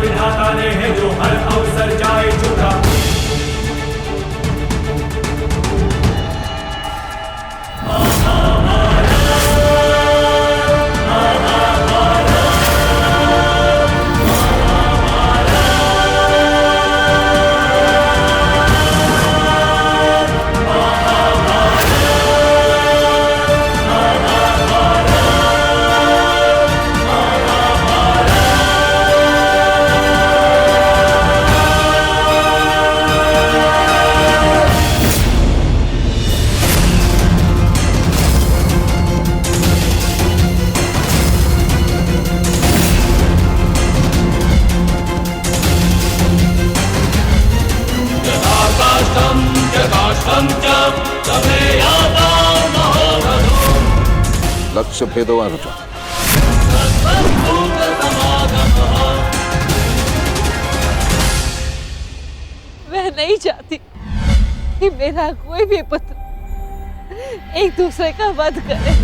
विधाता ने है जो हर अवसर जाए झूठा। लक्ष्य भेदवान होता। मैं नहीं चाहती कि मेरा कोई भी पुत्र एक दूसरे का वध करे।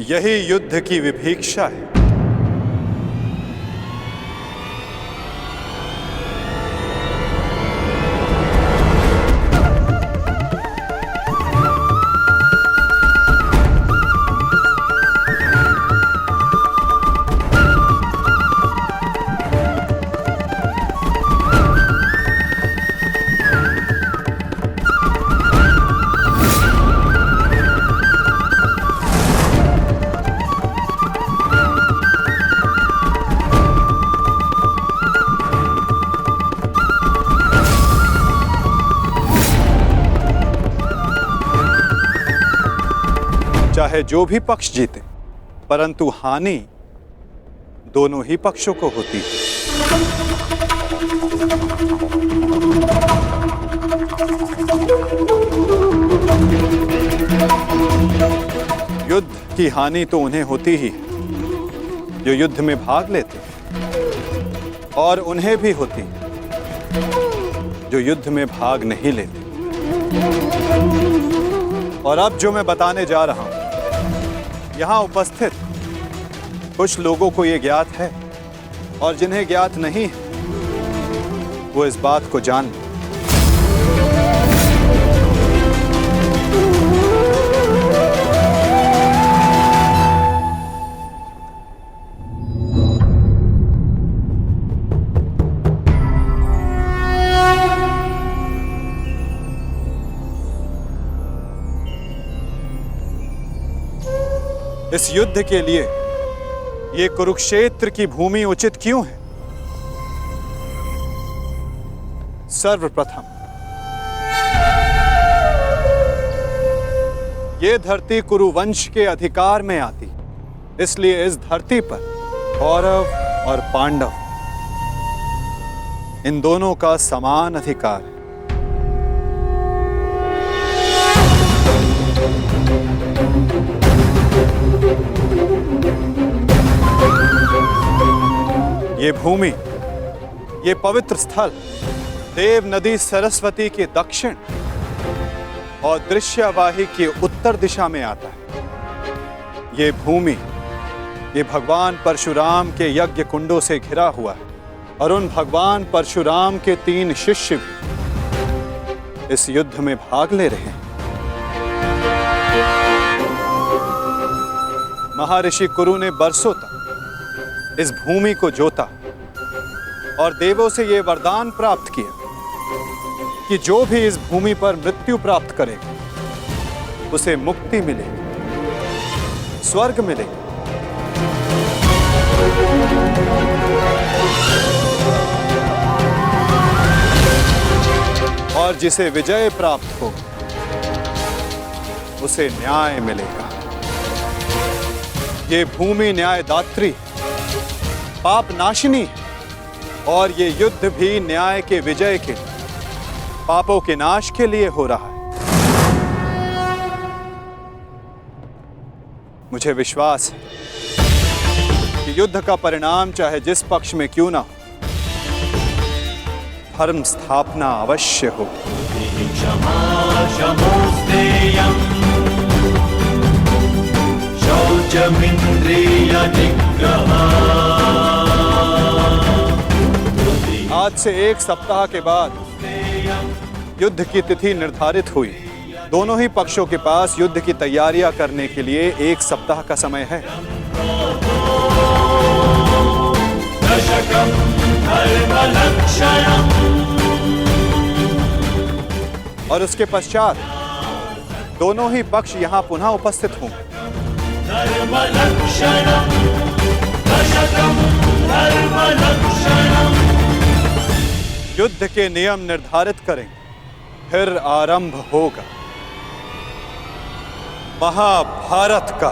यही युद्ध की विभीषा है। चाहे जो भी पक्ष जीते, परंतु हानि दोनों ही पक्षों को होती है। युद्ध की हानि तो उन्हें होती ही जो युद्ध में भाग लेते, और उन्हें भी होती जो युद्ध में भाग नहीं लेते। और अब जो मैं बताने जा रहा हूं, यहां उपस्थित कुछ लोगों को यह ज्ञात है, और जिन्हें ज्ञात नहीं है वो इस बात को जान लें। इस युद्ध के लिए ये कुरुक्षेत्र की भूमि उचित क्यों है? सर्वप्रथम ये धरती कुरुवंश के अधिकार में आती, इसलिए इस धरती पर कौरव और पांडव इन दोनों का समान अधिकार है। ये भूमि, ये पवित्र स्थल देव नदी सरस्वती के दक्षिण और दृश्यवाही के उत्तर दिशा में आता है। ये भूमि, ये भगवान परशुराम के यज्ञ कुंडों से घिरा हुआ है, और उन भगवान परशुराम के 3 शिष्य भी इस युद्ध में भाग ले रहे हैं। महर्षि कुरु ने बरसों तक इस भूमि को जोता और देवों से यह वरदान प्राप्त किया कि जो भी इस भूमि पर मृत्यु प्राप्त करेगा उसे मुक्ति मिलेगी, स्वर्ग मिलेगा। और जिसे विजय प्राप्त हो उसे न्याय मिलेगा। ये भूमि न्यायदात्री, पाप नाशिनी है, और ये युद्ध भी न्याय के विजय के, पापों के नाश के लिए हो रहा है। मुझे विश्वास है कि युद्ध का परिणाम चाहे जिस पक्ष में क्यों ना हो, धर्म स्थापना अवश्य हो। क्षमा शमोस्तेयम् शौचमिन्द्रिय निग्रह। आज से 1 सप्ताह के बाद युद्ध की तिथि निर्धारित हुई। दोनों ही पक्षों के पास युद्ध की तैयारियां करने के लिए 1 सप्ताह का समय है। दशकं धर्मलक्षणम्। और उसके पश्चात दोनों ही पक्ष यहां पुनः उपस्थित होंगे। धर्मलक्षणम् दशकं धर्मलक्षणम्। युद्ध के नियम निर्धारित करेंगे, फिर आरंभ होगा महाभारत का।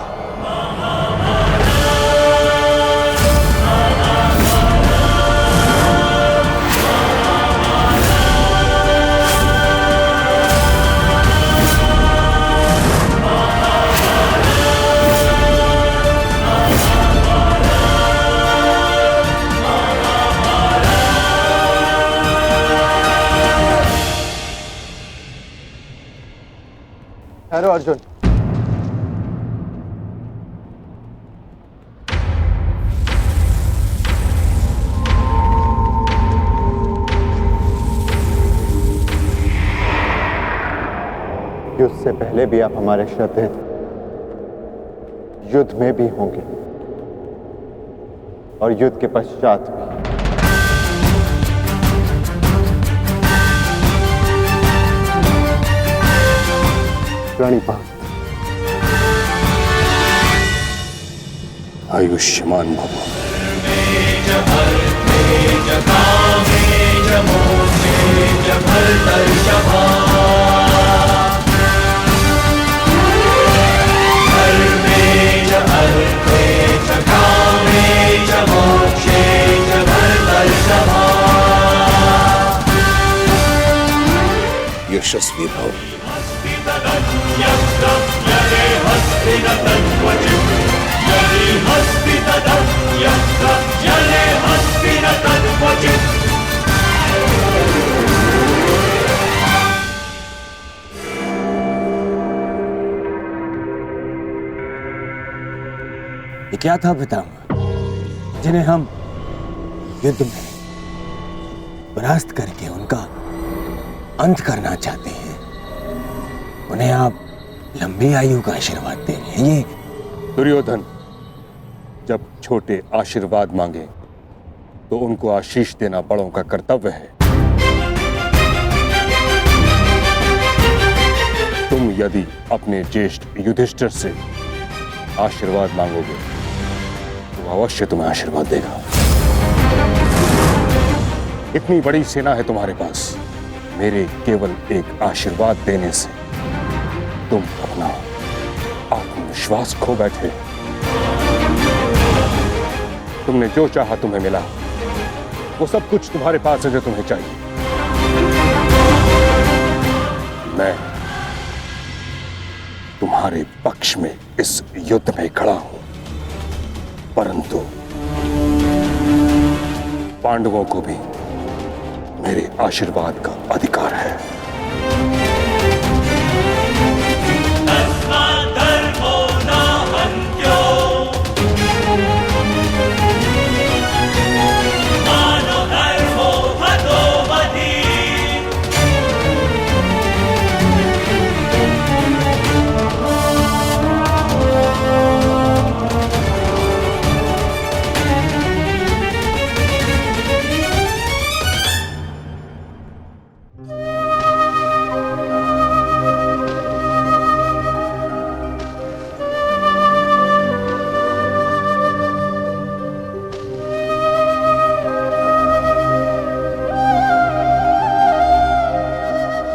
हेलो अर्जुन। युद्ध से पहले भी आप हमारे श्रद्धेय थे, युद्ध में भी होंगे और युद्ध के पश्चात भी। प्रणिपात। आयुष्मान भव। यशस्वी भव। ये क्या था पितामह, जिन्हें हम युद्ध में परास्त करके उनका अंत करना चाहते हैं, उन्हें आप लंबी आयु का आशीर्वाद दे रहे हैं। ये दुर्योधन जब छोटे आशीर्वाद मांगे तो उनको आशीष देना बड़ों का कर्तव्य है। तुम यदि अपने ज्येष्ठ युधिष्ठिर से आशीर्वाद मांगोगे तो अवश्य तुम्हें आशीर्वाद देगा। इतनी बड़ी सेना है तुम्हारे पास, मेरे केवल एक आशीर्वाद देने से तुम अपना आत्मविश्वास खो बैठे। तुमने जो चाहा तुम्हें मिला, वो सब कुछ तुम्हारे पास है जो तुम्हें चाहिए। मैं तुम्हारे पक्ष में इस युद्ध में खड़ा हूं, परंतु पांडवों को भी मेरे आशीर्वाद का अधिकार है।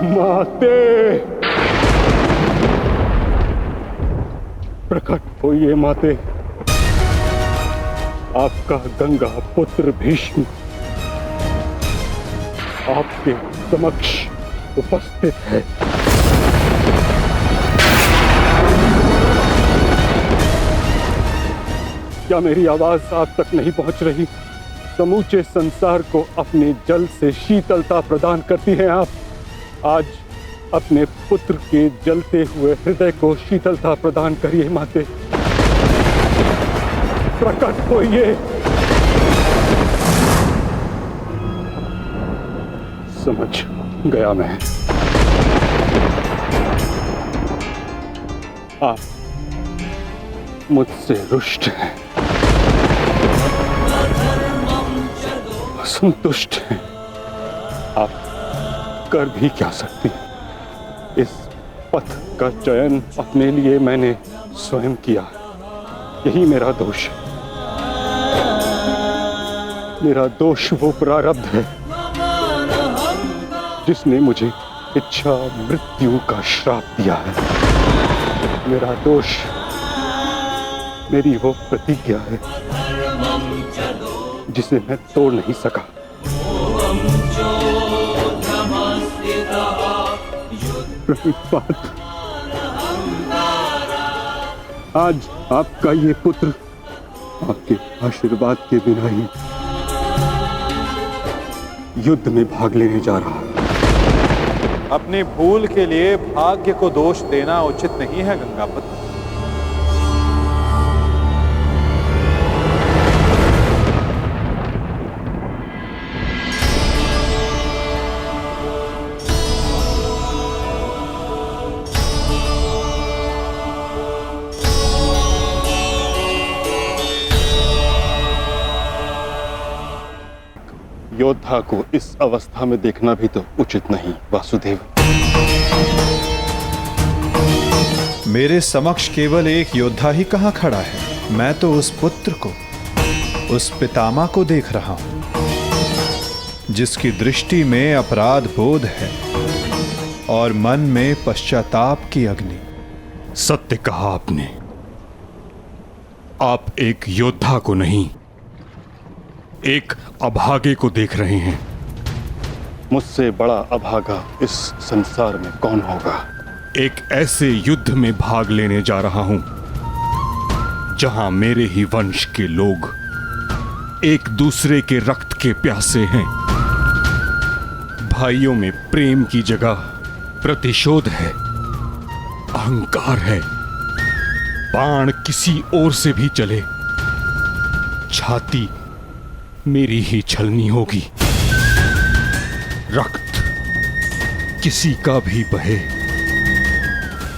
माते, प्रकट होइए माते। आपका गंगा पुत्र भीष्म आपके समक्ष उपस्थित है। क्या मेरी आवाज आप तक नहीं पहुंच रही? समूचे संसार को अपने जल से शीतलता प्रदान करती हैं आप। आज अपने पुत्र के जलते हुए हृदय को शीतलता प्रदान करिए माते। प्रकट होइए। समझ गया मैं। आप मुझसे रुष्ट हैं, असंतुष्ट हैं। आप कर भी क्या सकती हैं? इस पथ का चयन अपने लिए मैंने स्वयं किया। यही मेरा दोष है। मेरा दोष वो प्रारब्ध है जिसने मुझे इच्छा मृत्यु का श्राप दिया है। मेरा दोष मेरी वो प्रतिज्ञा है जिसे मैं तोड़ नहीं सका। प्रणिपात, आज आपका ये पुत्र आपके आशीर्वाद के बिना ही युद्ध में भाग लेने जा रहा है। अपनी भूल के लिए भाग्य को दोष देना उचित नहीं है गंगापुत्र। योद्धा को इस अवस्था में देखना भी तो उचित नहीं वासुदेव। मेरे समक्ष केवल एक योद्धा ही कहाँ खड़ा है? मैं तो उस पुत्र को, उस पितामह को देख रहा हूं जिसकी दृष्टि में अपराध बोध है और मन में पश्चाताप की अग्नि। सत्य कहा आपने। आप एक योद्धा को नहीं, एक अभागे को देख रहे हैं। मुझसे बड़ा अभागा इस संसार में कौन होगा? एक ऐसे युद्ध में भाग लेने जा रहा हूं जहां मेरे ही वंश के लोग एक दूसरे के रक्त के प्यासे हैं। भाइयों में प्रेम की जगह प्रतिशोध है, अहंकार है। बाण किसी ओर से भी चले, छाती मेरी ही छलनी होगी। रक्त किसी का भी बहे,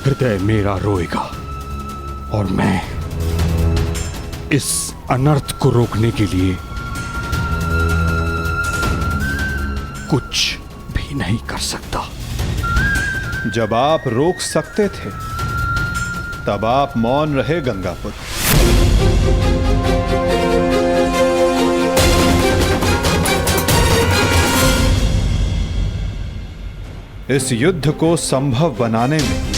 हृदय मेरा रोएगा। और मैं इस अनर्थ को रोकने के लिए कुछ भी नहीं कर सकता। जब आप रोक सकते थे तब आप मौन रहे गंगापुत्र। इस युद्ध को संभव बनाने में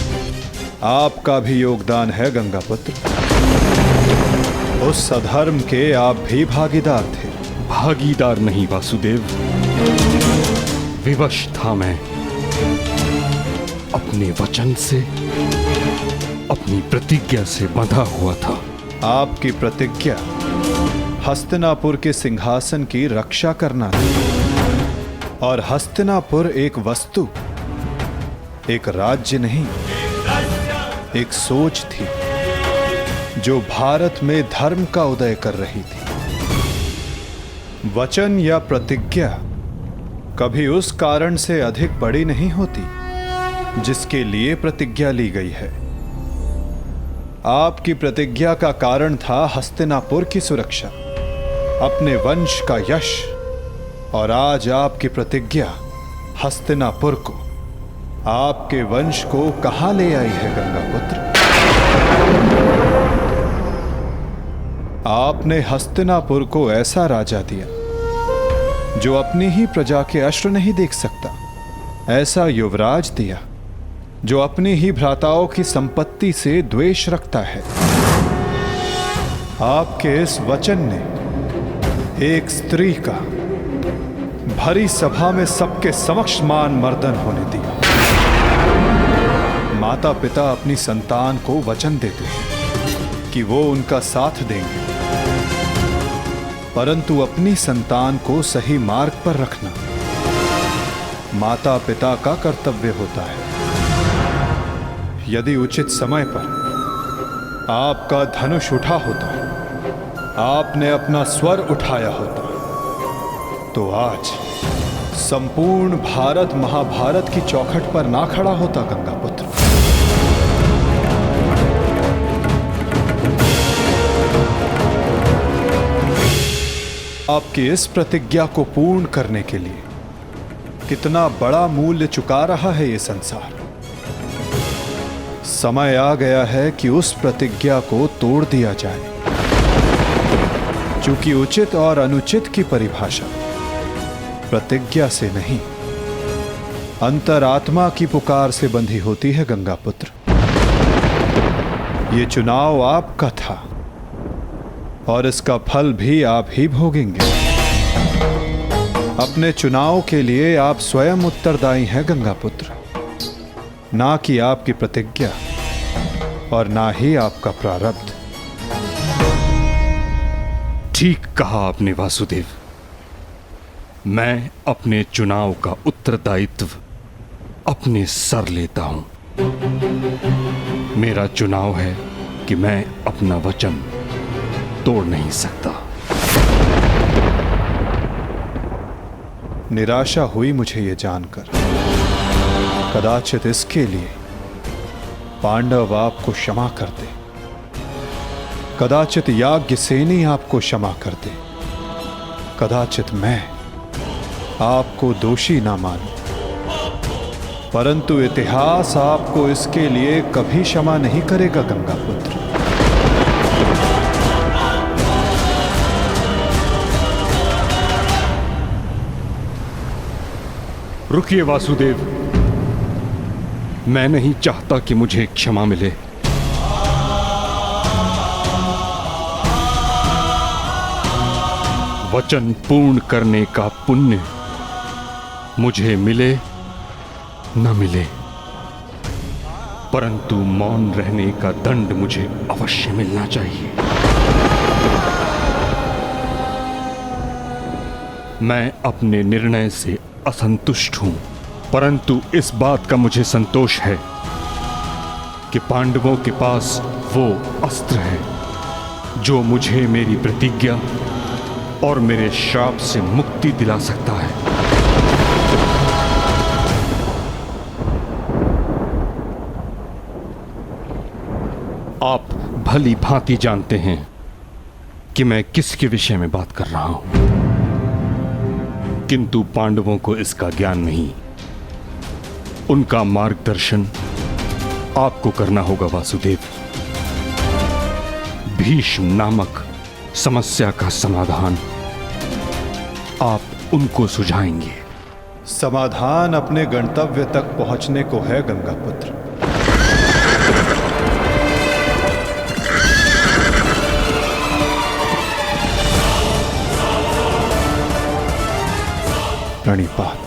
आपका भी योगदान है गंगापुत्र। उस अधर्म के आप भी भागीदार थे। भागीदार नहीं वासुदेव, विवश था मैं। अपने वचन से, अपनी प्रतिज्ञा से बंधा हुआ था। आपकी प्रतिज्ञा हस्तिनापुर के सिंहासन की रक्षा करना थी। और हस्तिनापुर एक वस्तु, एक राज्य नहीं, एक सोच थी जो भारत में धर्म का उदय कर रही थी। वचन या प्रतिज्ञा कभी उस कारण से अधिक बड़ी नहीं होती जिसके लिए प्रतिज्ञा ली गई है। आपकी प्रतिज्ञा का कारण था हस्तिनापुर की सुरक्षा, अपने वंश का यश। और आज आपकी प्रतिज्ञा हस्तिनापुर को, आपके वंश को कहां ले आई है गंगापुत्र? आपने हस्तिनापुर को ऐसा राजा दिया जो अपनी ही प्रजा के अश्रु नहीं देख सकता, ऐसा युवराज दिया जो अपनी ही भ्राताओं की संपत्ति से द्वेष रखता है। आपके इस वचन ने एक स्त्री का भरी सभा में सबके समक्ष मान मर्दन होने दिया। माता पिता अपनी संतान को वचन देते हैं कि वो उनका साथ देंगे, परंतु अपनी संतान को सही मार्ग पर रखना माता पिता का कर्तव्य होता है। यदि उचित समय पर आपका धनुष उठा होता, आपने अपना स्वर उठाया होता, तो आज संपूर्ण भारत महाभारत की चौखट पर ना खड़ा होता गंगापुत्र। आपकी इस प्रतिज्ञा को पूर्ण करने के लिए कितना बड़ा मूल्य चुका रहा है ये संसार। समय आ गया है कि उस प्रतिज्ञा को तोड़ दिया जाए, क्योंकि उचित और अनुचित की परिभाषा प्रतिज्ञा से नहीं, अंतरात्मा की पुकार से बंधी होती है गंगापुत्र। ये चुनाव आपका था और इसका फल भी आप ही भोगेंगे। अपने चुनाव के लिए आप स्वयं उत्तरदायी हैं गंगापुत्र, ना कि आपकी प्रतिज्ञा और ना ही आपका प्रारब्ध। ठीक कहा आपने वासुदेव। मैं अपने चुनाव का उत्तरदायित्व अपने सर लेता हूं। मेरा चुनाव है कि मैं अपना वचन तोड़ नहीं सकता। निराशा हुई मुझे ये जानकर। कदाचित इसके लिए पांडव आपको क्षमा कर दे, कदाचित याज्ञसेनी आपको क्षमा कर दे, कदाचित मैं आपको दोषी ना मानूं, परंतु इतिहास आपको इसके लिए कभी क्षमा नहीं करेगा गंगापुत्र। रुकिए वासुदेव, मैं नहीं चाहता कि मुझे क्षमा मिले। वचन पूर्ण करने का पुण्य मुझे मिले न मिले, परंतु मौन रहने का दंड मुझे अवश्य मिलना चाहिए। मैं अपने निर्णय से असंतुष्ट हूं, परंतु इस बात का मुझे संतोष है कि पांडवों के पास वो अस्त्र है जो मुझे मेरी प्रतिज्ञा और मेरे श्राप से मुक्ति दिला सकता है। आप भली भांति जानते हैं कि मैं किसके विषय में बात कर रहा हूं, किंतु पांडवों को इसका ज्ञान नहीं। उनका मार्गदर्शन आपको करना होगा वासुदेव। भीष्म नामक समस्या का समाधान आप उनको सुझाएंगे। समाधान अपने गंतव्य तक पहुंचने को है गंगापुत्र। प्रणिपात।